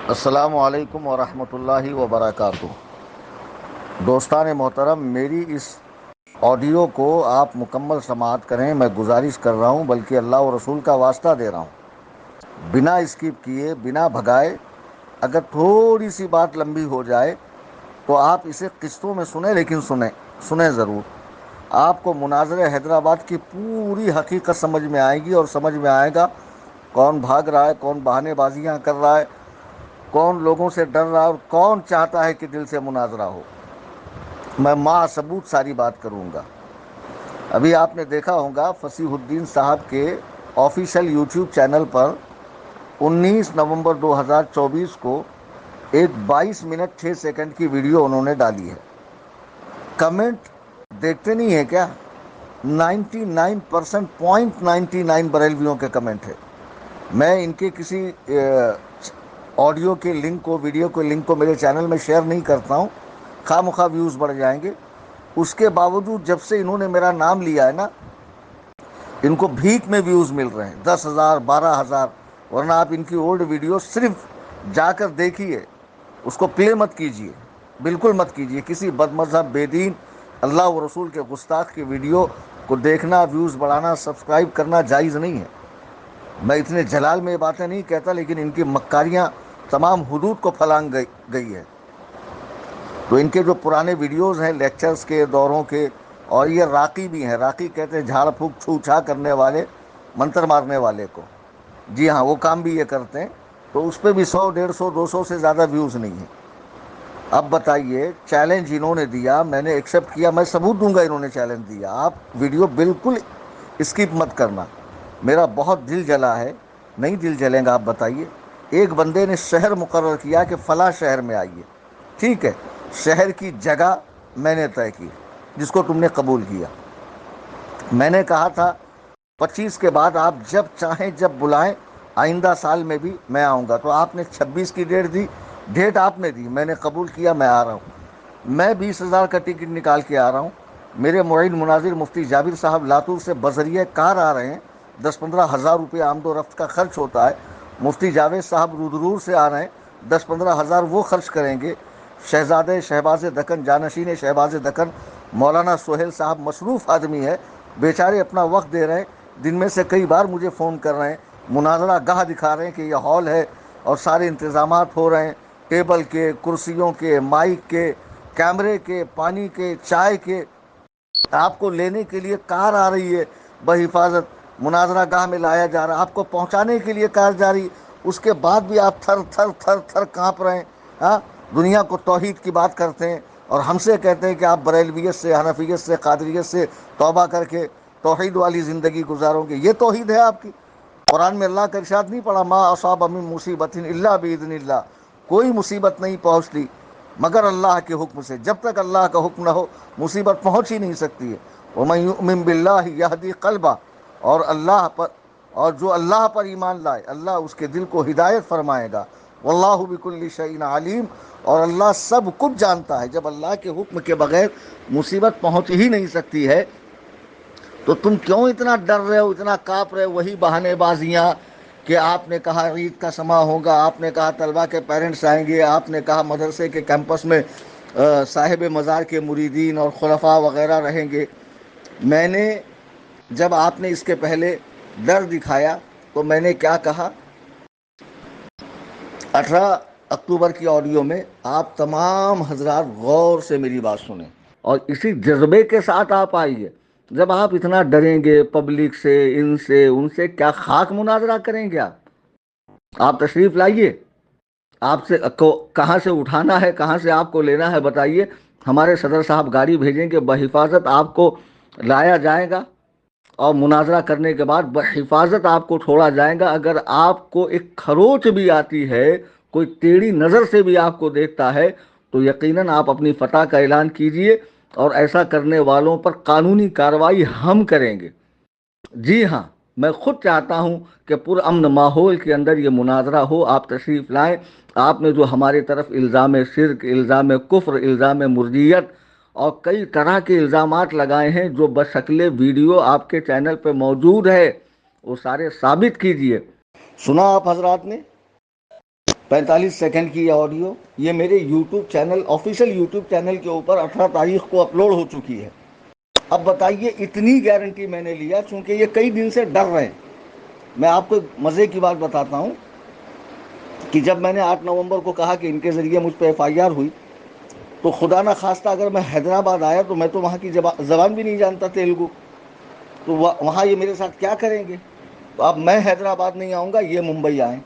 السلام علیکم ورحمۃ اللہ وبرکاتہ۔ دوستان محترم، میری اس آڈیو کو آپ مکمل سماعت کریں، میں گزارش کر رہا ہوں، بلکہ اللہ و رسول کا واسطہ دے رہا ہوں، بنا اسکپ کیے، بنا بھگائے۔ اگر تھوڑی سی بات لمبی ہو جائے تو آپ اسے قسطوں میں سنیں، لیکن سنیں ضرور۔ آپ کو مناظرہ حیدرآباد کی پوری حقیقت سمجھ میں آئے گی، اور سمجھ میں آئے گا کون بھاگ رہا ہے، کون بہانے بازیاں کر رہا ہے، کون لوگوں سے ڈر رہا ہے، اور کون چاہتا ہے کہ دل سے مناظرہ ہو۔ میں مع ثبوت ساری بات کروں گا۔ ابھی آپ نے دیکھا ہوگا فصیح الدین صاحب کے آفیشیل یوٹیوب چینل پر 19 نومبر 2024 کو ایک 22 منٹ 6 سیکنڈ کی ویڈیو انہوں نے ڈالی ہے۔ کمنٹ دیکھتے نہیں ہیں کیا؟ 99% بریلویوں کے کمنٹ ہے۔ میں ان کے کسی آڈیو کے لنک کو، ویڈیو کے لنک کو میرے چینل میں شیئر نہیں کرتا ہوں، خواہ مخواہ ویوز بڑھ جائیں گے۔ اس کے باوجود جب سے انہوں نے میرا نام لیا ہے نا، ان کو بھیک میں ویوز مل رہے ہیں، 10,000 12,000۔ ورنہ آپ ان کی اولڈ ویڈیو صرف جا کر دیکھیے، اس کو پلے مت کیجیے، بالکل مت کیجیے۔ کسی بد مذہب، بے دین، اللہ و رسول کے گستاخ کی ویڈیو کو دیکھنا، ویوز بڑھانا، سبسکرائب کرنا جائز نہیں ہے۔ میں اتنے جلال میں یہ باتیں نہیں کہتا، لیکن ان کی مکاریاں تمام حدود کو پھلانگ گئی ہے۔ تو ان کے جو پرانے ویڈیوز ہیں لیکچرز کے، دوروں کے، اور یہ راقی بھی ہیں، راقی کہتے ہیں جھاڑ پھونک چھو چھا کرنے والے، منتر مارنے والے کو۔ جی ہاں، وہ کام بھی یہ کرتے ہیں، تو اس پہ بھی 100 150 200 سے زیادہ ویوز نہیں ہیں۔ اب بتائیے، چیلنج انہوں نے دیا، میں نے ایکسیپٹ کیا، میں ثبوت دوں گا انہوں نے چیلنج دیا۔ آپ ویڈیو بالکل اسکپ مت کرنا۔ میرا بہت دل جلا ہے، نہیں دل جلیں گا؟ آپ بتائیے۔ ایک بندے نے شہر مقرر کیا کہ فلاں شہر میں آئیے، ٹھیک ہے، شہر کی جگہ میں نے طے کی، جس کو تم نے قبول کیا۔ میں نے کہا تھا 25 کے بعد آپ جب چاہیں جب بلائیں، آئندہ سال میں بھی میں آؤں گا۔ تو آپ نے 26 کی ڈیٹ دی، ڈیٹ آپ نے دی، میں نے قبول کیا، میں آ رہا ہوں۔ میں 20,000 کا ٹکٹ نکال کے آ رہا ہوں۔ میرے معین مناظر مفتی جابر صاحب لاتور سے بذریعہ کار آ رہے ہیں، 10-15 ہزار روپے آمد و رفت کا خرچ ہوتا ہے۔ مفتی جاوید صاحب رودرور سے آ رہے ہیں، 10-15 ہزار وہ خرچ کریں گے۔ شہزادے شہباز دکن، جانشین شہباز دکن مولانا سہیل صاحب مصروف آدمی ہے، بیچارے اپنا وقت دے رہے ہیں، دن میں سے کئی بار مجھے فون کر رہے ہیں، مناظرہ گاہ دکھا رہے ہیں کہ یہ ہال ہے اور سارے انتظامات ہو رہے ہیں، ٹیبل کے، کرسیوں کے، مائک کے، کیمرے کے، پانی کے، چائے کے۔ آپ کو لینے کے لیے کار آ رہی ہے بحفاظت، مناظرہ گاہ میں لایا جا رہا ہے، آپ کو پہنچانے کے لیے کار جا رہی ہے۔ اس کے بعد بھی آپ تھر تھر تھر تھر کانپ رہے ہیں۔ ہاں، دنیا کو توحید کی بات کرتے ہیں، اور ہم سے کہتے ہیں کہ آپ بریلویت سے، حنفیت سے، قادریت سے توبہ کر کے توحید والی زندگی گزارو گے۔ یہ توحید ہے آپ کی؟ قرآن میں اللہ کا ارشاد نہیں پڑا، ما اصاب من مصیبت الا باذن اللہ؟ کوئی مصیبت نہیں پہنچتی مگر اللہ کے حکم سے۔ جب تک اللہ کا حکم نہ ہو، مصیبت پہنچ ہی نہیں سکتی ہے۔ وَمَن يُؤْمِن بِاللَّهِ يَهْدِ قَلْبَهُ، اور جو اللہ پر ایمان لائے، اللہ اس کے دل کو ہدایت فرمائے گا۔ واللہ بکل شیء علیم، اور اللہ سب کچھ جانتا ہے۔ جب اللہ کے حکم کے بغیر مصیبت پہنچ ہی نہیں سکتی ہے، تو تم کیوں اتنا ڈر رہے ہو، اتنا کانپ رہے ہو؟ وہی بہانے بازیاں کہ آپ نے کہا عید کا سما ہوگا، آپ نے کہا طلبہ کے پیرنٹس آئیں گے، آپ نے کہا مدرسے کے کیمپس میں صاحب مزار کے مریدین اور خلفاء وغیرہ رہیں گے۔ میں نے جب آپ نے اس کے پہلے ڈر دکھایا تو میں نے کیا کہا؟ 18 اکتوبر کی آڈیو میں آپ تمام حضرات غور سے میری بات سنیں، اور اسی جذبے کے ساتھ آپ آئیے۔ جب آپ اتنا ڈریں گے پبلک سے، ان سے ان سے، کیا خاک مناظرہ کریں گے آپ تشریف لائیے۔ آپ سے کہاں سے اٹھانا ہے، کہاں سے آپ کو لینا ہے بتائیے۔ ہمارے صدر صاحب گاڑی بھیجیں گے، بحفاظت آپ کو لایا جائے گا، اور مناظرہ کرنے کے بعد بحفاظت آپ کو چھوڑا جائے گا۔ اگر آپ کو ایک خروچ بھی آتی ہے، کوئی ٹیڑھی نظر سے بھی آپ کو دیکھتا ہے، تو یقیناً آپ اپنی فتح کا اعلان کیجئے، اور ایسا کرنے والوں پر قانونی کارروائی ہم کریں گے۔ جی ہاں، میں خود چاہتا ہوں کہ پرامن ماحول کے اندر یہ مناظرہ ہو۔ آپ تشریف لائیں۔ آپ نے جو ہماری طرف الزام شرک، الزام کفر، الزام مرجیت اور کئی طرح کے الزامات لگائے ہیں، جو بشکل ویڈیو آپ کے چینل پہ موجود ہے، وہ سارے ثابت کیجئے۔ سنا آپ حضرات نے؟ 45 سیکنڈ کی یہ آڈیو، یہ میرے YouTube channel, official YouTube channel کے اوپر 18 تاریخ کو اپلوڈ ہو چکی ہے۔ اب بتائیے، اتنی گارنٹی میں نے لیا چونکہ یہ کئی دن سے ڈر رہے ہیں۔ میں آپ کو مزے کی بات بتاتا ہوں کہ جب میں نے 8 نومبر کو کہا کہ ان کے ذریعے مجھ پہ FIR ہوئی، تو خدا نہ خواستہ اگر میں حیدرآباد آیا تو میں تو وہاں کی زبان بھی نہیں جانتا، تیلگو، تو وہاں یہ میرے ساتھ کیا کریں گے؟ تو اب میں حیدرآباد نہیں آؤں گا، یہ ممبئی آئیں۔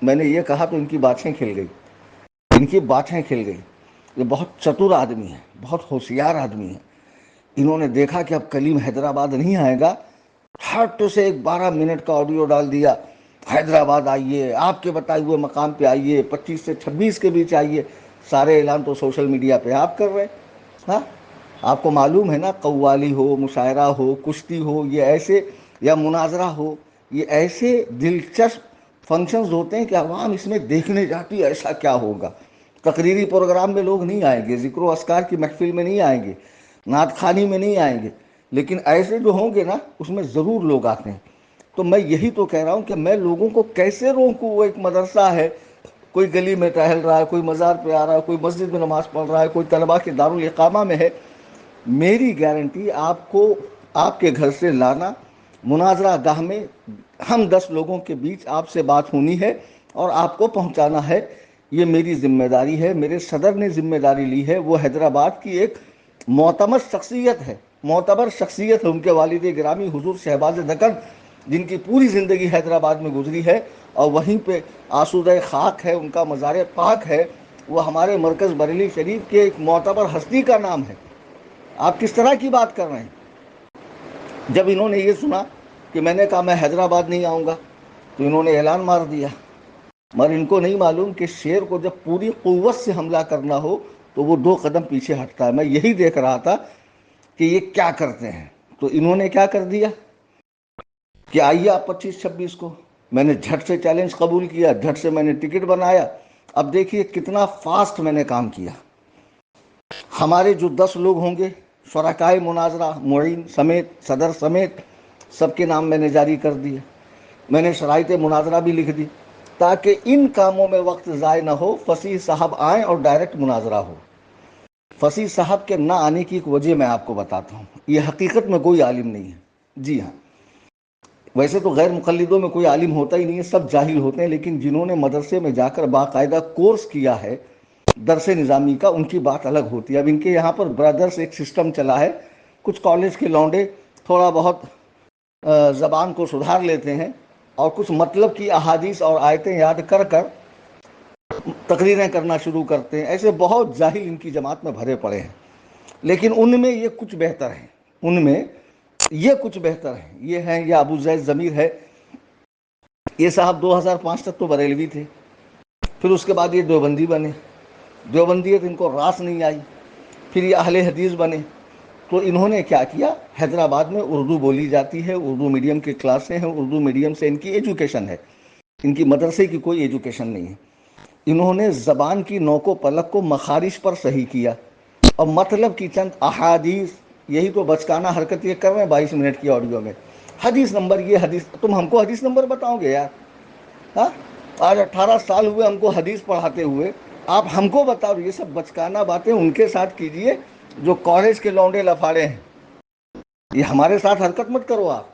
میں نے یہ کہا تو ان کی باتیں کھل گئی، ان کی باتیں کھل گئی۔ یہ بہت چتر آدمی ہے، بہت ہوشیار آدمی ہے۔ انہوں نے دیکھا کہ اب کلیم حیدرآباد نہیں آئے گا، ہٹ سے ایک 12 منٹ کا آڈیو ڈال دیا، حیدرآباد آئیے، آپ کے بتائے ہوئے مقام پہ آئیے، 25 سے 26 کے بیچ آئیے۔ سارے اعلان تو سوشل میڈیا پہ آپ کر رہے ہیں۔ ہاں، آپ کو معلوم ہے نا، قوالی ہو، مشاعرہ ہو، کشتی ہو، یہ ایسے، یا مناظرہ ہو، یہ ایسے دلچسپ فنکشنز ہوتے ہیں کہ عوام اس میں دیکھنے جاتی ہے ایسا کیا ہوگا۔ تقریری پروگرام میں لوگ نہیں آئیں گے، ذکر و اذکار کی محفل میں نہیں آئیں گے، نعت خوانی میں نہیں آئیں گے، لیکن ایسے جو ہوں گے نا اس میں ضرور لوگ آتے ہیں۔ تو میں یہی تو کہہ رہا ہوں کہ میں لوگوں کو کیسے روکوں؟ وہ ایک مدرسہ ہے، کوئی گلی میں ٹہل رہا ہے، کوئی مزار پہ آ رہا ہے، کوئی مسجد میں نماز پڑھ رہا ہے، کوئی طلباء کے دارالاقامہ میں ہے۔ میری گارنٹی آپ کو آپ کے گھر سے لانا، مناظرہ گاہ میں ہم 10 لوگوں کے بیچ آپ سے بات ہونی ہے اور آپ کو پہنچانا ہے۔ یہ میری ذمہ داری ہے، میرے صدر نے ذمہ داری لی ہے۔ وہ حیدرآباد کی ایک معتبر شخصیت ہے، معتبر شخصیت ہے۔ ان کے والد گرامی حضور شہباز دکن، جن کی پوری زندگی حیدرآباد میں گزری ہے اور وہیں پہ آسودہ خاک ہے، ان کا مزار پاک ہے، وہ ہمارے مرکز بریلی شریف کے ایک معتبر ہستی کا نام ہے۔ آپ کس طرح کی بات کر رہے ہیں؟ جب انہوں نے یہ سنا کہ میں نے کہا میں حیدرآباد نہیں آؤں گا تو انہوں نے اعلان مار دیا، مگر ان کو نہیں معلوم کہ شیر کو جب پوری قوت سے حملہ کرنا ہو تو وہ 2 قدم پیچھے ہٹتا ہے۔ میں یہی دیکھ رہا تھا کہ یہ کیا کرتے ہیں۔ تو انہوں نے کیا کر دیا کہ آئیے آپ 25-26 کو۔ میں نے جھٹ سے چیلنج قبول کیا، جھٹ سے میں نے ٹکٹ بنایا۔ اب دیکھیے کتنا فاسٹ میں نے کام کیا۔ ہمارے جو 10 لوگ ہوں گے، شرکائے مناظرہ، معین سمیت، صدر سمیت، سب کے نام میں نے جاری کر دیے۔ میں نے شرائط مناظرہ بھی لکھ دی تاکہ ان کاموں میں وقت ضائع نہ ہو، فصیح صاحب آئیں اور ڈائریکٹ مناظرہ ہو۔ فصیح صاحب کے نہ آنے کی ایک وجہ میں آپ کو بتاتا ہوں۔ یہ حقیقت میں کوئی عالم نہیں ہے، جی ہاں، ویسے تو غیر مقلدوں میں کوئی عالم ہوتا ہی نہیں ہے، سب جاہل ہوتے ہیں، لیکن جنہوں نے مدرسے میں جا کر باقاعدہ کورس کیا ہے درس نظامی کا، ان کی بات الگ ہوتی ہے۔ اب ان کے یہاں پر برادرز ایک سسٹم چلا ہے، کچھ کالج کے لونڈے تھوڑا بہت زبان کو سدھار لیتے ہیں اور کچھ مطلب کی احادیث اور آیتیں یاد کر کر تقریریں کرنا شروع کرتے ہیں۔ ایسے بہت جاہل ان کی جماعت میں بھرے پڑے ہیں، لیکن ان میں یہ کچھ بہتر ہے، ان میں یہ کچھ بہتر ہے۔ یہ ہیں، یہ ابو زید ضمیر ہے، یہ صاحب 2005 تک تو بریلوی تھے، پھر اس کے بعد یہ دیوبندی بنے، دیوبندیت ان کو راس نہیں آئی، پھر یہ اہل حدیث بنے۔ تو انہوں نے کیا کیا، حیدرآباد میں اردو بولی جاتی ہے، اردو میڈیم کی کلاسیں ہیں، اردو میڈیم سے ان کی ایجوکیشن ہے، ان کی مدرسے کی کوئی ایجوکیشن نہیں ہے۔ انہوں نے زبان کی نوک و پلک کو مخارج پر صحیح کیا اور مطلب کی چند احادیث، یہی تو بچکانہ حرکت یہ کر رہے ہیں 22 منٹ کی آڈیو میں۔ حدیث نمبر، یہ حدیث، تم ہم کو حدیث نمبر بتاؤ گے یار؟ ہاں، آج 18 سال ہوئے ہم کو حدیث پڑھاتے ہوئے، آپ ہم کو بتاؤ؟ یہ سب بچکانہ باتیں ان کے ساتھ کیجئے جو کالج کے لونڈے لفاڑے ہیں، یہ ہمارے ساتھ حرکت مت کرو آپ۔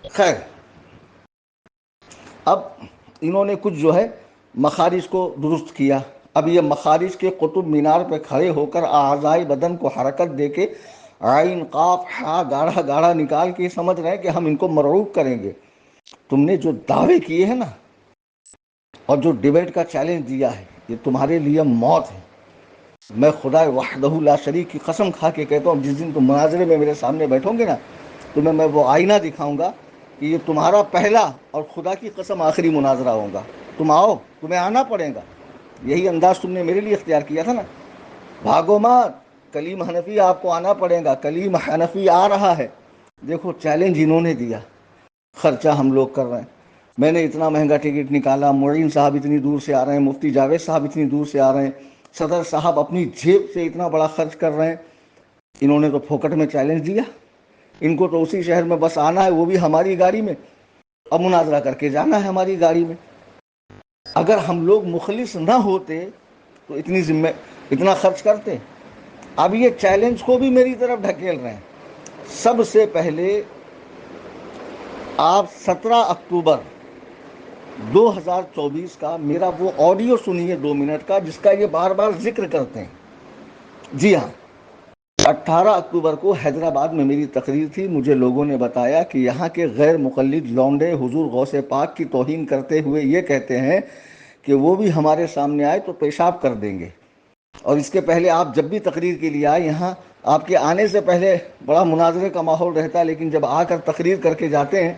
خیر، اب انہوں نے کچھ جو ہے مخارج کو درست کیا۔ اب یہ مخارج کے قطب مینار پہ کھڑے ہو کر اعضائے بدن کو حرکت دے کے عین قاف ہا گاڑھا گاڑھا نکال کے سمجھ رہے ہیں کہ ہم ان کو مرعوب کریں گے۔ تم نے جو دعوے کیے ہیں نا اور جو ڈیبیٹ کا چیلنج دیا ہے، یہ تمہارے لیے موت ہے۔ میں خدا وحدہ لا شریک کی قسم کھا کے کہتا ہوں، جس دن تم مناظرے میں میرے سامنے بیٹھو گے نا، تمہیں میں وہ آئینہ دکھاؤں گا کہ یہ تمہارا پہلا اور خدا کی قسم آخری مناظرہ ہوگا۔ تم آؤ، تمہیں آنا پڑے گا۔ یہی انداز تم نے میرے لیے اختیار کیا تھا نا، بھاگو مت، کلیم حنفی آپ کو آنا پڑے گا، کلیم حنفی آ رہا ہے۔ دیکھو چیلنج انہوں نے دیا، خرچہ ہم لوگ کر رہے ہیں۔ میں نے اتنا مہنگا ٹکٹ نکالا، معین صاحب اتنی دور سے آ رہے ہیں، مفتی جاوید صاحب اتنی دور سے آ رہے ہیں، صدر صاحب اپنی جیب سے اتنا بڑا خرچ کر رہے ہیں۔ انہوں نے تو پھوکٹ میں چیلنج دیا، ان کو تو اسی شہر میں بس آنا ہے، وہ بھی ہماری گاڑی میں، اور مناظرہ کر کے جانا ہے ہماری گاڑی میں۔ اگر ہم لوگ مخلص نہ ہوتے تو اتنا خرچ کرتے. اب یہ چیلنج کو بھی میری طرف ڈھکیل رہے ہیں. سب سے پہلے آپ 17 اکتوبر 2024 کا میرا وہ آڈیو سنیے 2 منٹ کا جس کا یہ بار بار ذکر کرتے ہیں. جی ہاں، 18 اکتوبر کو حیدرآباد میں میری تقریر تھی. مجھے لوگوں نے بتایا کہ یہاں کے غیر مقلد لونڈے حضور غوث پاک کی توہین کرتے ہوئے یہ کہتے ہیں کہ وہ بھی ہمارے سامنے آئے تو پیشاب کر دیں گے. اور اس کے پہلے آپ جب بھی تقریر کے لیے آئے، یہاں آپ کے آنے سے پہلے بڑا مناظرے کا ماحول رہتا ہے، لیکن جب آ کر تقریر کر کے جاتے ہیں،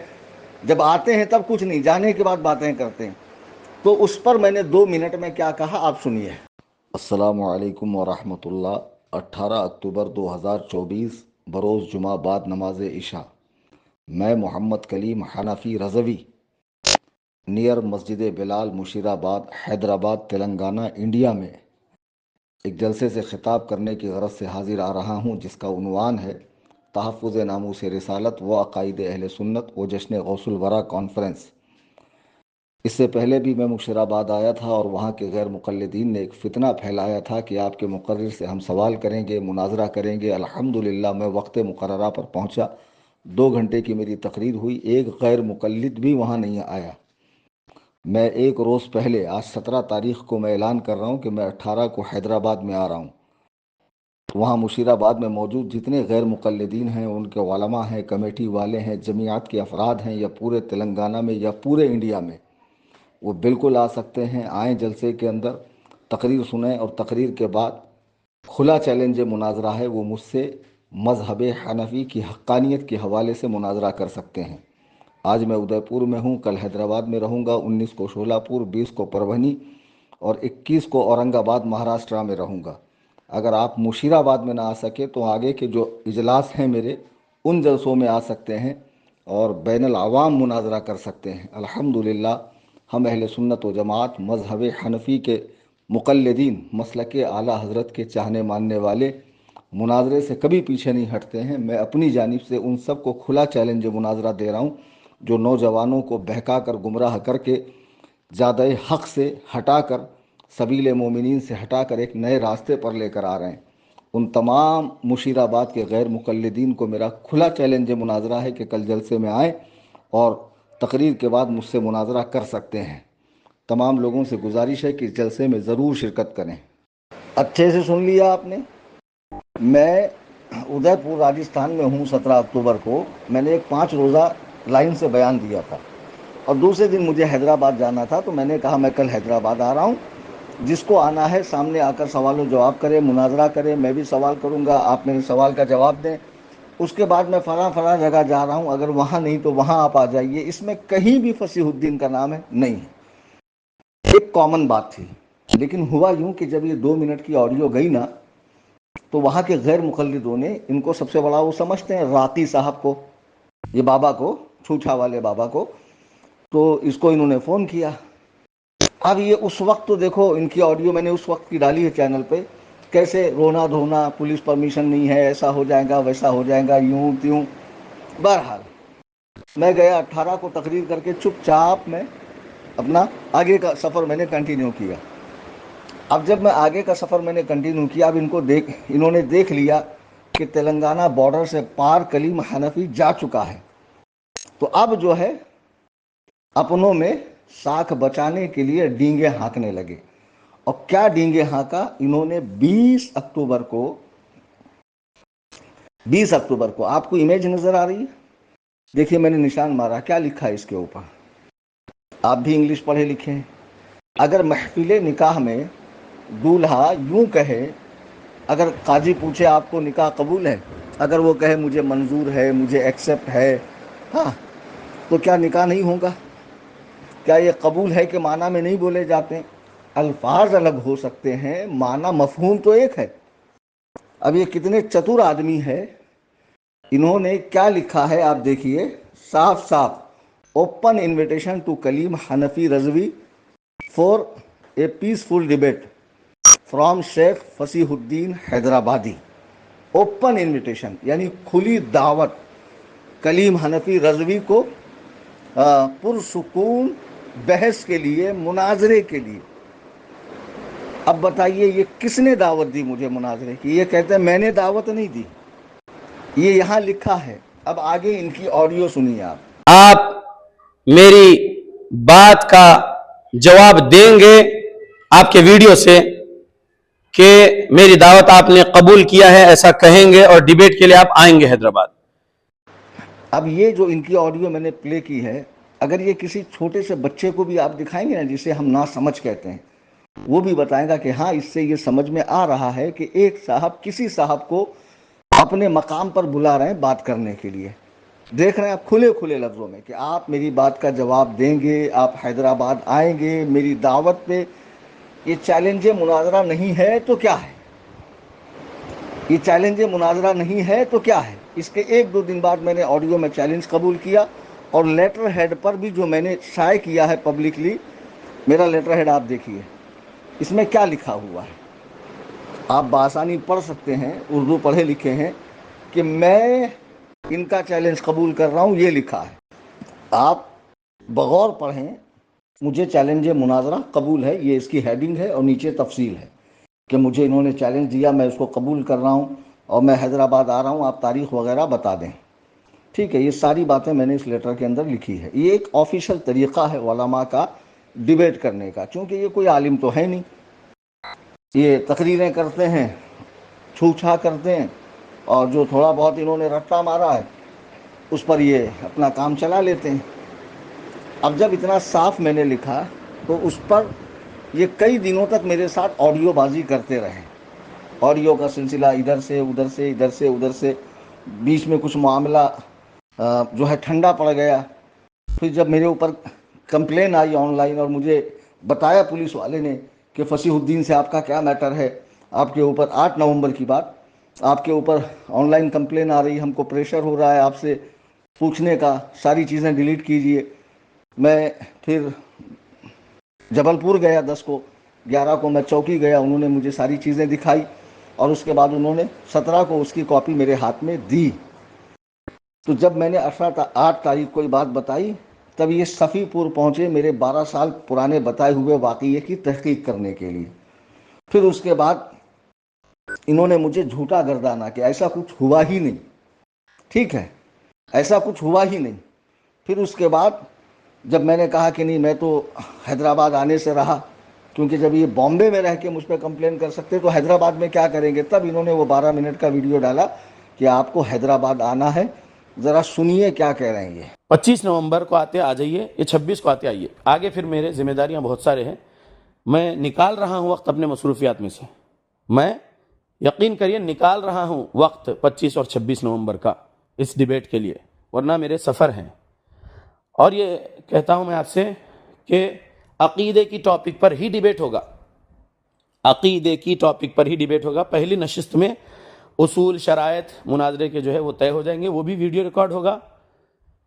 جب آتے ہیں تب کچھ نہیں، جانے کے بعد باتیں کرتے ہیں. تو اس پر میں نے 2 منٹ میں کیا کہا آپ سنیے. السلام علیکم ورحمۃ اللہ. 18 اکتوبر 2024 بروز جمعہ بعد نماز عشاء، میں محمد کلیم حنفی رضوی نیئر مسجد بلال مشیر آباد حیدرآباد تلنگانہ انڈیا میں ایک جلسے سے خطاب کرنے کی غرض سے حاضر آ رہا ہوں، جس کا عنوان ہے تحفظ ناموس رسالت و عقائد اہل سنت و جشن غوث الورا کانفرنس. اس سے پہلے بھی میں مشیر آباد آیا تھا اور وہاں کے غیر مقلدین نے ایک فتنہ پھیلایا تھا کہ آپ کے مقرر سے ہم سوال کریں گے، مناظرہ کریں گے. الحمدللہ میں وقت مقررہ پر پہنچا. 2 گھنٹے کی میری تقریر ہوئی. ایک غیر مقلد بھی وہاں نہیں آیا. میں ایک روز پہلے، آج 17 تاریخ کو میں اعلان کر رہا ہوں کہ میں 18 کو حیدرآباد میں آ رہا ہوں. وہاں مشیر آباد میں موجود جتنے غیر مقلدین ہیں، ان کے علماء ہیں، کمیٹی والے ہیں، جمعیات کے افراد ہیں، یا پورے تلنگانہ میں یا پورے انڈیا میں، وہ بالکل آ سکتے ہیں. آئیں جلسے کے اندر، تقریر سنیں، اور تقریر کے بعد کھلا چیلنج مناظرہ ہے، وہ مجھ سے مذہب حنفی کی حقانیت کے حوالے سے مناظرہ کر سکتے ہیں. آج میں ادے پور میں ہوں، کل حیدرآباد میں رہوں گا، 19 کو شولہ پور، 20 کو پربھنی اور 21 کو اورنگ آباد مہاراشٹرا میں رہوں گا. اگر آپ مشیر آباد میں نہ آ سکے تو آگے کے جو اجلاس ہیں میرے، ان جلسوں میں آ سکتے ہیں اور بین العوام مناظرہ کر سکتے ہیں. الحمدللہ ہم اہل سنت و جماعت مذہب حنفی کے مقلدین، مسلک اعلیٰ حضرت کے چاہنے ماننے والے، مناظرے سے کبھی پیچھے نہیں ہٹتے ہیں. میں اپنی جانب سے ان سب کو کھلا چیلنج مناظرہ دے رہا ہوں جو نوجوانوں کو بہکا کر، گمراہ کر کے، زیادہ حق سے ہٹا کر، سبیل مومنین سے ہٹا کر ایک نئے راستے پر لے کر آ رہے ہیں. ان تمام مشیر آباد کے غیر مقلدین کو میرا کھلا چیلنج مناظرہ ہے کہ کل جلسے میں آئیں اور تقریر کے بعد مجھ سے مناظرہ کر سکتے ہیں. تمام لوگوں سے گزارش ہے کہ اس جلسے میں ضرور شرکت کریں. اچھے سے سن لیا آپ نے. میں ادے پور راجستھان میں ہوں. 17 اکتوبر کو میں نے ایک 5 روزہ لائن سے بیان دیا تھا اور دوسرے دن مجھے حیدرآباد جانا تھا، تو میں نے کہا میں کل حیدرآباد آ رہا ہوں. جس کو آنا ہے سامنے آ کر سوال و جواب کرے، مناظرہ کرے. میں بھی سوال کروں گا، آپ میرے سوال کا جواب دیں. اس کے بعد میں فلاں جگہ جا رہا ہوں، اگر وہاں نہیں تو وہاں آپ آ جائیے. اس میں کہیں بھی فصیح الدین کا نام ہے نہیں ہے. ایک کامن بات تھی. لیکن ہوا یوں کہ جب یہ 2 منٹ کی آڈیو گئی نا، تو وہاں کے غیر مقلدوں نے، ان کو سب سے بڑا وہ سمجھتے ہیں راقی صاحب کو، یہ بابا کو، چھوچھا والے بابا کو، تو اس کو انہوں نے فون کیا. اب یہ اس وقت تو دیکھو، ان کی آڈیو میں نے اس وقت کی ڈالی ہے چینل پہ، کیسے رونا دھونا، پولیس پرمیشن نہیں ہے، ایسا ہو جائے گا، ویسا ہو جائے گا، یوں تیوں. بہرحال میں گیا 18 کو تقریر کر کے، چپ چاپ میں اپنا آگے کا سفر میں نے کنٹینیو کیا. اب جب میں آگے کا سفر میں نے کنٹینیو کیا، اب انہوں نے دیکھ لیا کہ تلنگانہ بارڈر سے پار کلیم حنفی جا چکا ہے. تو اب جو ہے اپنوں میں ساکھ بچانے کے لیے ڈینگے ہانکنے لگے. اور کیا ڈینگے ہانکا انہوں نے؟ 20 اکتوبر کو آپ کو امیج نظر آ رہی ہے؟ دیکھیے میں نے نشان مارا، کیا لکھا ہے اس کے اوپر. آپ بھی انگلش پڑھے لکھے ہیں. اگر محفل نکاح میں دولہا یوں کہے، اگر قاضی پوچھے آپ کو نکاح قبول ہے، اگر وہ کہے مجھے منظور ہے، مجھے ایکسیپٹ ہے، ہاں، تو کیا نکاح نہیں ہوگا؟ کیا یہ قبول ہے کہ معنی میں نہیں بولے جاتے؟ الفاظ الگ ہو سکتے ہیں، معنی مفہوم تو ایک ہے. اب یہ کتنے چتر آدمی ہے، انہوں نے کیا لکھا ہے آپ دیکھیے، صاف صاف: open invitation to Kaleem Hanafi Rizvi for a peaceful debate from Sheikh Fasih Uddin Hyderabadi. Open invitation یعنی کھلی دعوت کلیم حنفی رضوی کو پرسکون بحث کے لیے، مناظرے کے لیے. اب بتائیے یہ کس نے دعوت دی مجھے مناظرے کی؟ یہ کہتے ہیں میں نے دعوت نہیں دی، یہ یہاں لکھا ہے. اب آگے ان کی آڈیو سنیے آپ. آپ میری بات کا جواب دیں گے آپ کے ویڈیو سے کہ میری دعوت آپ نے قبول کیا ہے، ایسا کہیں گے اور ڈیبیٹ کے لیے آپ آئیں گے حیدرآباد. اب یہ جو ان کی آڈیو میں نے پلے کی ہے، اگر یہ کسی چھوٹے سے بچے کو بھی آپ دکھائیں گے نا، جسے ہم نا سمجھ کہتے ہیں، وہ بھی بتائے گا کہ ہاں اس سے یہ سمجھ میں آ رہا ہے کہ ایک صاحب کسی صاحب کو اپنے مقام پر بلا رہے ہیں بات کرنے کے لیے. دیکھ رہے ہیں آپ کھلے کھلے لفظوں میں کہ آپ میری بات کا جواب دیں گے، آپ حیدرآباد آئیں گے میری دعوت پہ. یہ چیلنج مناظرہ نہیں ہے تو کیا ہے؟ یہ چیلنج مناظرہ نہیں ہے تو کیا ہے؟ اس کے ایک دو دن بعد میں نے آڈیو میں چیلنج قبول کیا، اور لیٹر ہیڈ پر بھی جو میں نے شائع کیا ہے پبلکلی، میرا لیٹر ہیڈ آپ دیکھیے، اس میں کیا لکھا ہوا ہے. آپ بآسانی پڑھ سکتے ہیں، اردو پڑھے لکھے ہیں، کہ میں ان کا چیلنج قبول کر رہا ہوں، یہ لکھا ہے. آپ بغور پڑھیں، مجھے چیلنج مناظرہ قبول ہے، یہ اس کی ہیڈنگ ہے اور نیچے تفصیل ہے کہ مجھے انہوں نے چیلنج دیا، میں اس کو قبول کر رہا ہوں اور میں حیدرآباد آ رہا ہوں، آپ تاریخ وغیرہ بتا دیں. ٹھیک ہے، یہ ساری باتیں میں نے اس لیٹر کے اندر لکھی ہے. یہ ایک آفیشیل طریقہ ہے علماء کا ڈیبیٹ کرنے کا، چونکہ یہ کوئی عالم تو ہے نہیں، یہ تقریریں کرتے ہیں، چھو چھا کرتے ہیں، اور جو تھوڑا بہت انہوں نے رٹا مارا ہے اس پر یہ اپنا کام چلا لیتے ہیں. اب جب اتنا صاف میں نے لکھا تو اس پر یہ کئی دنوں تک میرے ساتھ آڈیو بازی کرتے رہے. آڈیو کا سلسلہ ادھر سے ادھر سے ادھر سے ادھر سے، بیچ میں کچھ معاملہ جو ہے ٹھنڈا پڑ گیا. پھر جب میرے اوپر کمپلین آئی آن لائن اور مجھے بتایا پولیس والے نے کہ فصیح الدین سے آپ کا کیا میٹر ہے، آپ کے اوپر 8 نومبر کی بات، آپ کے اوپر آن لائن کمپلین آ رہی، ہم کو پریشر ہو رہا ہے آپ سے پوچھنے کا، ساری چیزیں ڈیلیٹ کیجئے. میں پھر جبل پور گیا 10 کو، 11 کو میں چوکی گیا، انہوں نے مجھے ساری چیزیں دکھائی، اور اس کے بعد انہوں نے 17 کو اس کی کاپی میرے ہاتھ میں دی. تو جب میں نے 8 تاریخ کو یہ بات بتائی، تب یہ صفی پور پہنچے میرے 12 سال پرانے بتائے ہوئے واقعے کی تحقیق کرنے کے لیے. پھر اس کے بعد انہوں نے مجھے جھوٹا گردانا کہ ایسا کچھ ہوا ہی نہیں. ٹھیک ہے، ایسا کچھ ہوا ہی نہیں. پھر اس کے بعد جب میں نے کہا کہ نہیں میں تو حیدرآباد آنے سے رہا، کیونکہ جب یہ بامبے میں رہ کے مجھ پہ کمپلین کر سکتے تو حیدرآباد میں کیا کریں گے، تب انہوں نے وہ 12 منٹ کا ویڈیو ڈالا کہ آپ کو حیدرآباد آنا ہے. ذرا سنیے کیا کہہ رہے ہیں. یہ 25 نومبر کو آتے آ جائیے، یہ 26 کو آتے آئیے. آگے پھر میرے ذمہ داریاں بہت سارے ہیں، میں نکال رہا ہوں وقت اپنے مصروفیات میں سے. میں یقین کریے نکال رہا ہوں وقت 25 اور 26 نومبر کا اس ڈیبیٹ کے لیے، ورنہ میرے سفر ہیں. اور یہ کہتا ہوں میں آپ سے کہ عقیدے کی ٹاپک پر ہی ڈیبیٹ ہوگا، عقیدے کی ٹاپک پر ہی ڈیبیٹ ہوگا. پہلی نشست میں اصول شرائط مناظرے کے جو ہے وہ طے ہو جائیں گے، وہ بھی ویڈیو ریکارڈ ہوگا.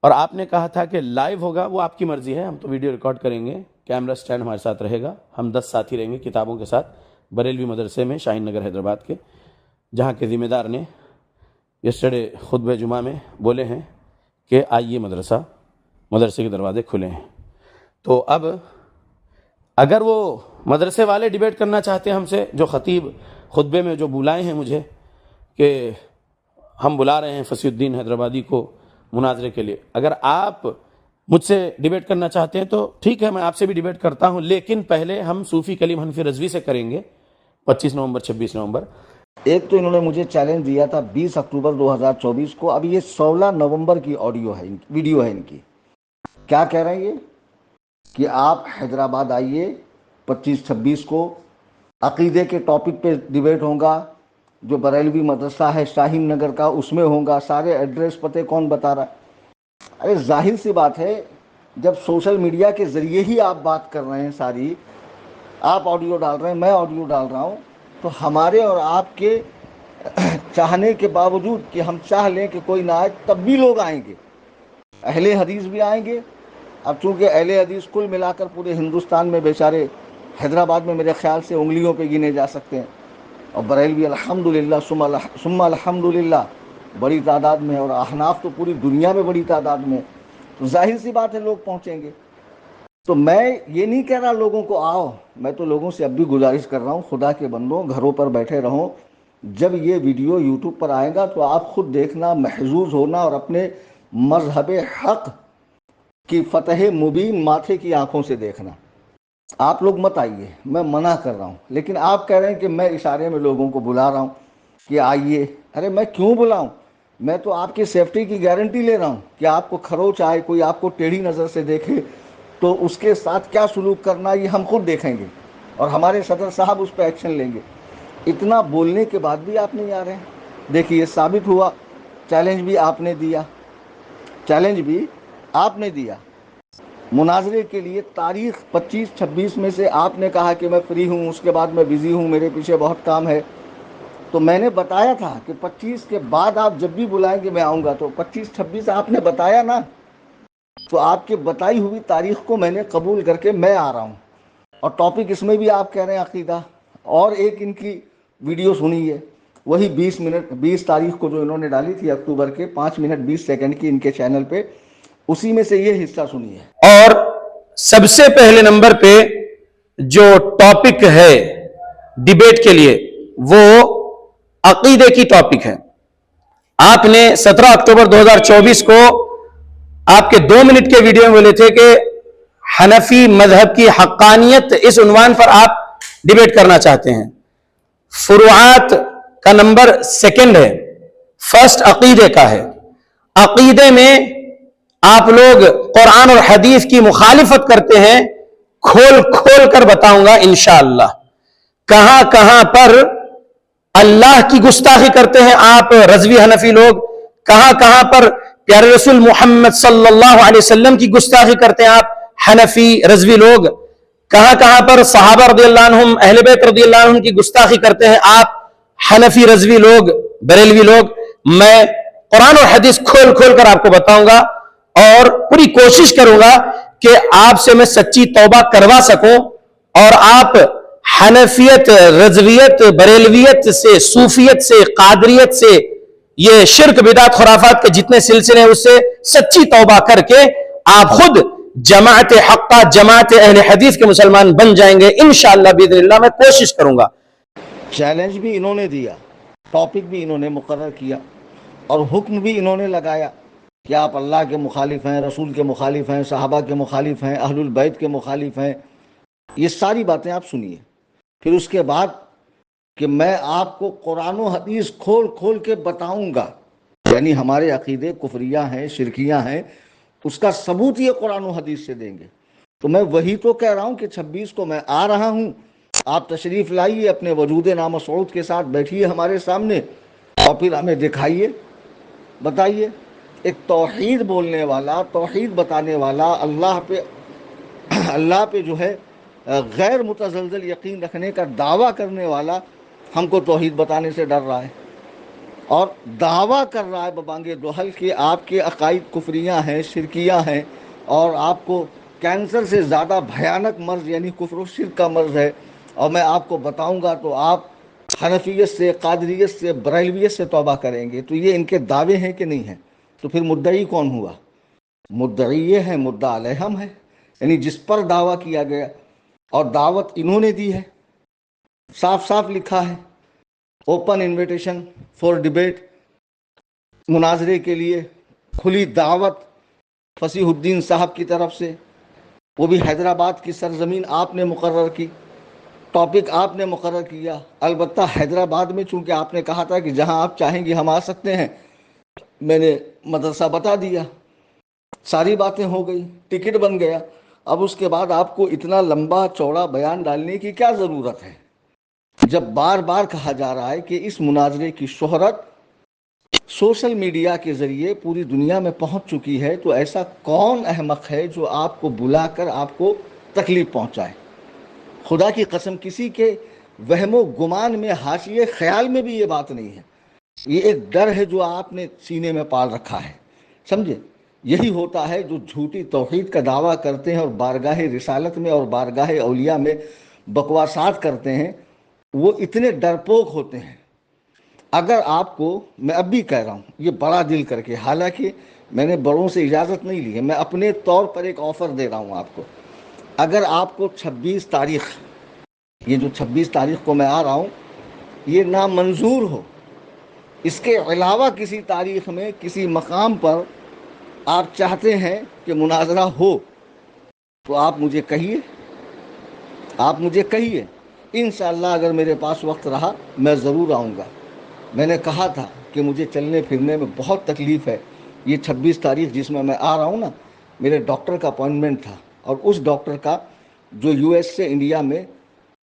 اور آپ نے کہا تھا کہ لائیو ہوگا، وہ آپ کی مرضی ہے، ہم تو ویڈیو ریکارڈ کریں گے. کیمرہ سٹینڈ ہمارے ساتھ رہے گا، ہم 10 ساتھی رہیں گے کتابوں کے ساتھ بریلوی مدرسے میں شاہین نگر حیدرآباد کے، جہاں کے ذمہ دار نے یسٹرڈے خطبہ جمعہ میں بولے ہیں کہ آئیے مدرسے کے دروازے کھلے ہیں. تو اب اگر وہ مدرسے والے ڈیبیٹ کرنا چاہتے ہیں ہم سے، جو خطیب خطبے میں جو بلائے ہیں مجھے کہ ہم بلا رہے ہیں فصیح الدین حیدرآبادی کو مناظرے کے لیے، اگر آپ مجھ سے ڈیبیٹ کرنا چاہتے ہیں تو ٹھیک ہے، میں آپ سے بھی ڈیبیٹ کرتا ہوں، لیکن پہلے ہم صوفی کلیم حنفی رضوی سے کریں گے 25 نومبر 26 نومبر. ایک تو انہوں نے مجھے چیلنج دیا تھا 20 اکتوبر 2024 کو، اب یہ 16 نومبر کی آڈیو ہے، ویڈیو ہے ان کی. کیا کہہ رہے ہیں یہ کہ آپ حیدرآباد آئیے 25-26 کو، عقیدے کے ٹاپک پہ ڈیبیٹ ہوگا، جو بریلوی مدرسہ ہے شاہین نگر کا اس میں ہوگا. سارے ایڈریس پتے کون بتا رہا ہے؟ ارے ظاہر سی بات ہے، جب سوشل میڈیا کے ذریعے ہی آپ بات کر رہے ہیں، ساری آپ آڈیو ڈال رہے ہیں، میں آڈیو ڈال رہا ہوں، تو ہمارے اور آپ کے چاہنے کے باوجود کہ ہم چاہ لیں کہ کوئی نہ آئے، تب بھی لوگ آئیں گے، اہل حدیث بھی آئیں گے. اب چونکہ اہل حدیث کل ملا کر پورے ہندوستان میں بیچارے حیدرآباد میں میرے خیال سے انگلیوں پہ گنے جا سکتے ہیں، اور بریلوی الحمدللہ ثم الحمدللہ بڑی تعداد میں، اور احناف تو پوری دنیا میں بڑی تعداد میں. تو ظاہر سی بات ہے لوگ پہنچیں گے. تو میں یہ نہیں کہہ رہا لوگوں کو آؤ، میں تو لوگوں سے اب بھی گزارش کر رہا ہوں، خدا کے بندوں گھروں پر بیٹھے رہو، جب یہ ویڈیو یوٹیوب پر آئے گا تو آپ خود دیکھنا، محظوظ ہونا اور اپنے مذہب حق کی فتح مبین ماتھے کی آنکھوں سے دیکھنا۔ آپ لوگ مت آئیے، میں منع کر رہا ہوں، لیکن آپ کہہ رہے ہیں کہ میں اشارے میں لوگوں کو بلا رہا ہوں کہ آئیے۔ ارے میں کیوں بلاؤں؟ میں تو آپ کی سیفٹی کی گارنٹی لے رہا ہوں کہ آپ کو خروچ آئے، کوئی آپ کو ٹیڑھی نظر سے دیکھے تو اس کے ساتھ کیا سلوک کرنا یہ ہم خود دیکھیں گے اور ہمارے صدر صاحب اس پہ ایکشن لیں گے۔ اتنا بولنے کے بعد بھی آپ نہیں آ رہے ہیں۔ دیکھیے یہ ثابت ہوا، چیلنج بھی آپ نے دیا، چیلنج بھی آپ نے دیا مناظرے کے لیے۔ تاریخ 25-26 میں سے آپ نے کہا کہ میں فری ہوں، اس کے بعد میں بزی ہوں، میرے پیچھے بہت کام ہے۔ تو میں نے بتایا تھا کہ 25 کے بعد آپ جب بھی بلائیں گے میں آؤں گا، تو 25-26 آپ نے بتایا نا، تو آپ کی بتائی ہوئی تاریخ کو میں نے قبول کر کے میں آ رہا ہوں۔ اور ٹاپک اس میں بھی آپ کہہ رہے ہیں عقیدہ، اور ایک ان کی ویڈیو سنی ہے، وہی 20 تاریخ کو جو انہوں نے ڈالی تھی اکتوبر کے، 5 منٹ 20 سیکنڈ کی ان کے چینل پہ، اسی میں سے یہ حصہ سنیے۔ اور سب سے پہلے نمبر پہ جو ٹاپک ہے ڈیبیٹ کے لیے وہ عقیدے کی ٹاپک ہے۔ آپ نے 17 اکتوبر 2024 کو آپ کے 2 منٹ کے ویڈیو میں بولے تھے کہ حنفی مذہب کی حقانیت، اس عنوان پر آپ ڈیبیٹ کرنا چاہتے ہیں۔ فروعات کا نمبر 2 ہے، فرسٹ عقیدے کا ہے۔ عقیدے میں آپ لوگ قرآن اور حدیث کی مخالفت کرتے ہیں، کھول کھول کر بتاؤں گا انشاءاللہ۔ کہاں کہاں پر اللہ کی گستاخی کرتے ہیں آپ رضوی حنفی لوگ، کہاں کہاں پر پیارے رسول محمد صلی اللہ علیہ وسلم کی گستاخی کرتے ہیں آپ حنفی رضوی لوگ، کہاں کہاں پر صحابہ رضی اللہ عنہم، اہل بیت رضی اللہ عنہم کی گستاخی کرتے ہیں آپ حنفی رضوی لوگ، بریلوی لوگ۔ میں قرآن اور حدیث کھول کھول کر آپ کو بتاؤں گا اور پوری کوشش کروں گا کہ آپ سے میں سچی توبہ کروا سکوں، اور آپ حنفیت، رضویت، بریلویت سے، صوفیت سے، قادریت سے، یہ شرک بدعت خرافات کے جتنے سلسلے ہیں اس سے سچی توبہ کر کے آپ خود جماعت حقہ، جماعت اہل حدیث کے مسلمان بن جائیں گے انشاءاللہ باذن اللہ۔ میں کوشش کروں گا۔ چیلنج بھی انہوں نے دیا، ٹاپک بھی انہوں نے مقرر کیا، اور حکم بھی انہوں نے لگایا کہ آپ اللہ کے مخالف ہیں، رسول کے مخالف ہیں، صحابہ کے مخالف ہیں، اہل البیت کے مخالف ہیں۔ یہ ساری باتیں آپ سنیے۔ پھر اس کے بعد کہ میں آپ کو قرآن و حدیث کھول کھول کے بتاؤں گا، یعنی ہمارے عقیدے کفریہ ہیں، شرکیہ ہیں، اس کا ثبوت یہ قرآن و حدیث سے دیں گے۔ تو میں وہی تو کہہ رہا ہوں کہ 26 کو میں آ رہا ہوں، آپ تشریف لائیے، اپنے وجود نامسعود کے ساتھ بیٹھیے ہمارے سامنے، اور پھر ہمیں دکھائیے، بتائیے۔ ایک توحید بولنے والا، توحید بتانے والا، اللہ پہ جو ہے غیر متزلزل یقین رکھنے کا دعویٰ کرنے والا ہم کو توحید بتانے سے ڈر رہا ہے، اور دعویٰ کر رہا ہے ببانگ دوحل کہ آپ کے عقائد کفریہ ہیں، شرکیہ ہیں، اور آپ کو کینسر سے زیادہ بھیانک مرض یعنی کفر و شرک کا مرض ہے، اور میں آپ کو بتاؤں گا تو آپ حنفیت سے، قادریت سے، بریلویت سے توبہ کریں گے۔ تو یہ ان کے دعوے ہیں کہ نہیں ہیں؟ تو پھر مدعی کون ہوا؟ مدعی یہ ہے، مدعا علیہ ہم ہے، یعنی جس پر دعویٰ کیا گیا اور دعوت انہوں نے دی ہے۔ صاف صاف لکھا ہے، اوپن انویٹیشن فور ڈیبیٹ، مناظرے کے لیے کھلی دعوت فصیح الدین صاحب کی طرف سے، وہ بھی حیدرآباد کی سرزمین آپ نے مقرر کی، ٹاپک آپ نے مقرر کیا۔ البتہ حیدرآباد میں چونکہ آپ نے کہا تھا کہ جہاں آپ چاہیں گے ہم آ سکتے ہیں، میں نے مدرسہ بتا دیا، ساری باتیں ہو گئی، ٹکٹ بن گیا۔ اب اس کے بعد آپ کو اتنا لمبا چوڑا بیان ڈالنے کی کیا ضرورت ہے؟ جب بار بار کہا جا رہا ہے کہ اس مناظرے کی شہرت سوشل میڈیا کے ذریعے پوری دنیا میں پہنچ چکی ہے، تو ایسا کون احمق ہے جو آپ کو بلا کر آپ کو تکلیف پہنچائے؟ خدا کی قسم کسی کے وہم و گمان میں، حاشیے خیال میں بھی یہ بات نہیں ہے۔ یہ ایک ڈر ہے جو آپ نے سینے میں پال رکھا ہے، سمجھے؟ یہی ہوتا ہے جو جھوٹی توحید کا دعویٰ کرتے ہیں اور بارگاہ رسالت میں اور بارگاہ اولیاء میں بکواسات کرتے ہیں، وہ اتنے ڈرپوک ہوتے ہیں۔ اگر آپ کو، میں اب بھی کہہ رہا ہوں یہ بڑا دل کر کے، حالانکہ میں نے بڑوں سے اجازت نہیں لی ہے، میں اپنے طور پر ایک آفر دے رہا ہوں آپ کو، اگر آپ کو 26 تاریخ، یہ جو 26 تاریخ کو میں آ رہا ہوں، یہ نامنظور ہو، اس کے علاوہ کسی تاریخ میں کسی مقام پر آپ چاہتے ہیں کہ مناظرہ ہو، تو آپ مجھے کہیے، آپ مجھے کہیے، انشاءاللہ اگر میرے پاس وقت رہا میں ضرور آؤں گا۔ میں نے کہا تھا کہ مجھے چلنے پھرنے میں بہت تکلیف ہے۔ یہ 26 تاریخ جس میں آ رہا ہوں نا، میرے ڈاکٹر کا اپوائنٹمنٹ تھا، اور اس ڈاکٹر کا جو یو ایس سے انڈیا میں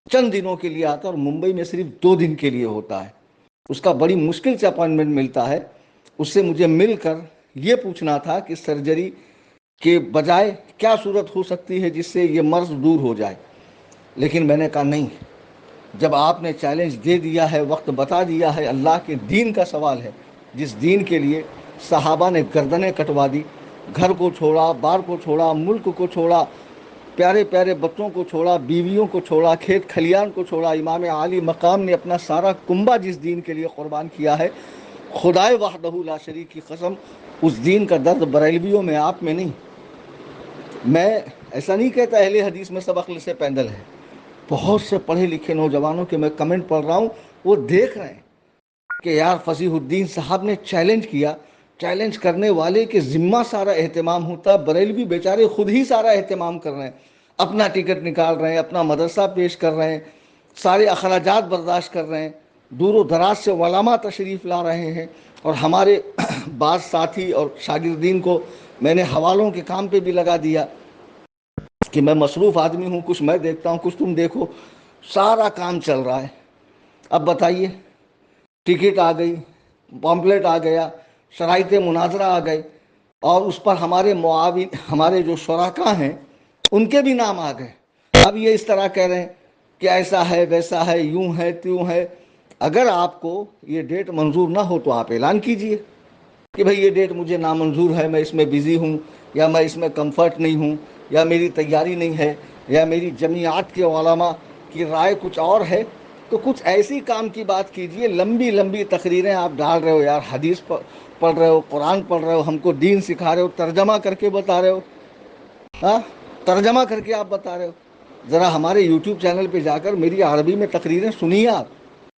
چند دنوں کے لیے آتا ہے اور ممبئی میں صرف 2 دن کے لیے ہوتا ہے، اس کا بڑی مشکل سے اپوائنٹمنٹ ملتا ہے۔ اس سے مجھے مل کر یہ پوچھنا تھا کہ سرجری کے بجائے کیا صورت ہو سکتی ہے جس سے یہ مرض دور ہو جائے، لیکن میں نے کہا نہیں، جب آپ نے چیلنج دے دیا ہے، وقت بتا دیا ہے، اللہ کے دین کا سوال ہے، جس دین کے لیے صحابہ نے گردنیں کٹوا دی، گھر کو چھوڑا، بار کو چھوڑا، ملک کو چھوڑا، پیارے پیارے بچوں کو چھوڑا، بیویوں کو چھوڑا، کھیت کھلیان کو چھوڑا، امام عالی مقام نے اپنا سارا کنبہ جس دین کے لیے قربان کیا ہے، خدائے وحدہ لا شریک کی قسم، اس دین کا درد بریلویوں میں، آپ میں نہیں۔ میں ایسا نہیں کہتا اہل حدیث میں سب عقل سے پیندل ہے، بہت سے پڑھے لکھے نوجوانوں کے میں کمنٹ پڑھ رہا ہوں، وہ دیکھ رہے ہیں کہ یار فصیح الدین صاحب نے چیلنج کیا، چیلنج کرنے والے کے ذمہ سارا اہتمام ہوتا، بریلوی بیچارے خود ہی سارا اہتمام کر رہے ہیں، اپنا ٹکٹ نکال رہے ہیں، اپنا مدرسہ پیش کر رہے ہیں، سارے اخراجات برداشت کر رہے ہیں، دور و دراز سے علماء تشریف لا رہے ہیں، اور ہمارے بعض ساتھی اور شاگردین کو میں نے حوالوں کے کام پہ بھی لگا دیا کہ میں مصروف آدمی ہوں، کچھ میں دیکھتا ہوں، کچھ تم دیکھو، سارا کام چل رہا ہے۔ اب بتائیے، ٹکٹ آ گئی، پامپلیٹ آ گیا، شرائط مناظرہ آ گئے، اور اس پر ہمارے معاون، ہمارے جو شرکاء ہیں ان کے بھی نام آ گئے۔ اب یہ اس طرح کہہ رہے ہیں کہ ایسا ہے، ویسا ہے، یوں ہے، تیوں ہے۔ اگر آپ کو یہ ڈیٹ منظور نہ ہو تو آپ اعلان کیجئے کہ بھئی یہ ڈیٹ مجھے نامنظور ہے، میں اس میں بزی ہوں، یا میں اس میں کمفرٹ نہیں ہوں، یا میری تیاری نہیں ہے، یا میری جمعیات کے علماء کی رائے کچھ اور ہے، تو کچھ ایسی کام کی بات کیجئے۔ لمبی لمبی تقریریں آپ ڈال رہے ہو یار، حدیث پڑھ رہے ہو، قرآن پڑھ رہے ہو، ہم کو دین سکھا رہے ہو، ترجمہ کر کے بتا رہے ہو، ہاں ترجمہ کر کے آپ بتا رہے ہو۔ ذرا ہمارے یوٹیوب چینل پہ جا کر میری عربی میں تقریریں سنیے آپ،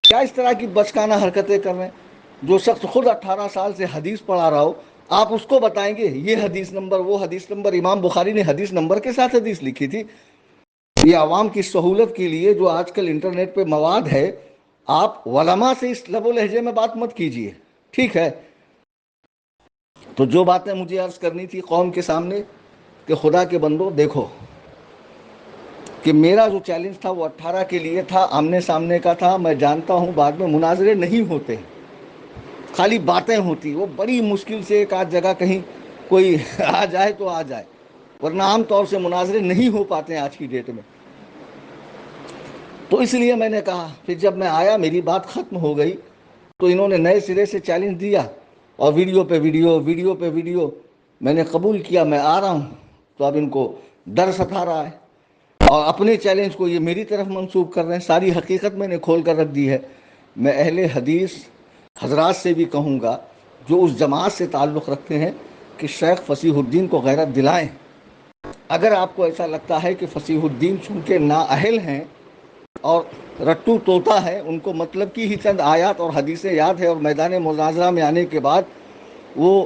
کیا اس طرح کی بچکانہ حرکتیں کر رہے ہیں؟ جو شخص خود 18 سال سے حدیث پڑھا رہا ہو، آپ اس کو بتائیں گے یہ حدیث نمبر، وہ حدیث نمبر، امام بخاری نے حدیث نمبر کے ساتھ حدیث لکھی تھی۔ یہ عوام کی سہولت کے لیے جو آج کل انٹرنیٹ پہ مواد ہے، آپ علماء سے اس لب و لہجے میں بات مت کیجئے، ٹھیک ہے؟ تو جو باتیں مجھے عرض کرنی تھی قوم کے سامنے، کہ خدا کے بندو دیکھو کہ میرا جو چیلنج تھا وہ 18 کے لیے تھا، آمنے سامنے کا تھا۔ میں جانتا ہوں بعد میں مناظرے نہیں ہوتے، خالی باتیں ہوتی، وہ بڑی مشکل سے ایک آدھ جگہ کہیں کوئی آ جائے تو آ جائے، ورنہ عام طور سے مناظرے نہیں ہو پاتے ہیں آج کی ڈیٹ میں۔ تو اس لیے میں نے کہا، پھر جب میں آیا میری بات ختم ہو گئی تو انہوں نے نئے سرے سے چیلنج دیا، اور ویڈیو پہ ویڈیو، ویڈیو پہ ویڈیو، میں نے قبول کیا، میں آ رہا ہوں۔ تو اب ان کو ڈر ستا رہا ہے، اور اپنے چیلنج کو یہ میری طرف منسوب کر رہے ہیں۔ ساری حقیقت میں نے کھول کر رکھ دی ہے۔ میں اہل حدیث حضرات سے بھی کہوں گا جو اس جماعت سے تعلق رکھتے ہیں کہ شیخ فصیح الدین کو غیرت دلائیں۔ اگر آپ کو ایسا لگتا ہے کہ فصیح الدین چونکہ نااہل ہیں اور رٹو طوطا ہے، ان کو مطلب کی ہی چند آیات اور حدیثیں یاد ہے، اور میدان مناظرہ میں آنے کے بعد وہ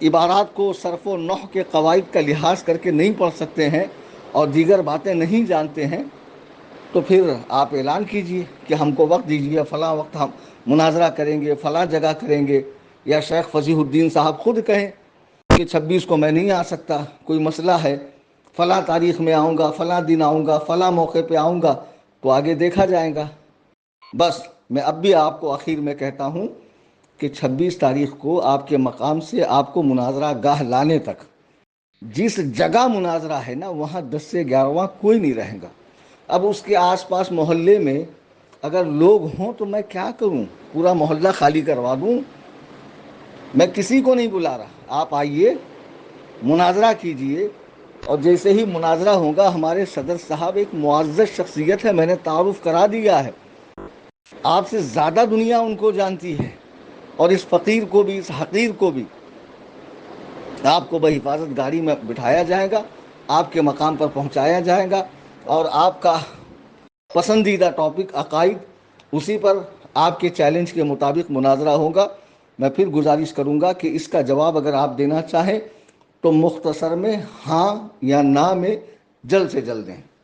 عبارات کو صرف و نحو کے قواعد کا لحاظ کر کے نہیں پڑھ سکتے ہیں اور دیگر باتیں نہیں جانتے ہیں، تو پھر آپ اعلان کیجئے کہ ہم کو وقت دیجئے، فلاں وقت ہم مناظرہ کریں گے، فلاں جگہ کریں گے، یا شیخ فصیح الدین صاحب خود کہیں کہ 26 کو میں نہیں آ سکتا، کوئی مسئلہ ہے، فلاں تاریخ میں آؤں گا، فلاں دن آؤں گا، فلاں موقع پہ آؤں گا، تو آگے دیکھا جائے گا۔ بس میں اب بھی آپ کو آخر میں کہتا ہوں کہ 26 تاریخ کو آپ کے مقام سے آپ کو مناظرہ گاہ لانے تک، جس جگہ مناظرہ ہے نا وہاں 10 سے 11واں کوئی نہیں رہے گا۔ اب اس کے آس پاس محلے میں اگر لوگ ہوں تو میں کیا کروں؟ پورا محلہ خالی کروا دوں؟ میں کسی کو نہیں بلا رہا، آپ آئیے، مناظرہ کیجئے، اور جیسے ہی مناظرہ ہوگا، ہمارے صدر صاحب ایک معزز شخصیت ہے، میں نے تعارف کرا دیا ہے، آپ سے زیادہ دنیا ان کو جانتی ہے، اور اس فقیر کو بھی، اس حقیر کو بھی آپ کو بحفاظت گاڑی میں بٹھایا جائے گا، آپ کے مقام پر پہنچایا جائے گا، اور آپ کا پسندیدہ ٹاپک عقائد، اسی پر آپ کے چیلنج کے مطابق مناظرہ ہوگا۔ میں پھر گزارش کروں گا کہ اس کا جواب اگر آپ دینا چاہیں تو مختصر میں ہاں یا نہ میں جلد سے جلد دیں۔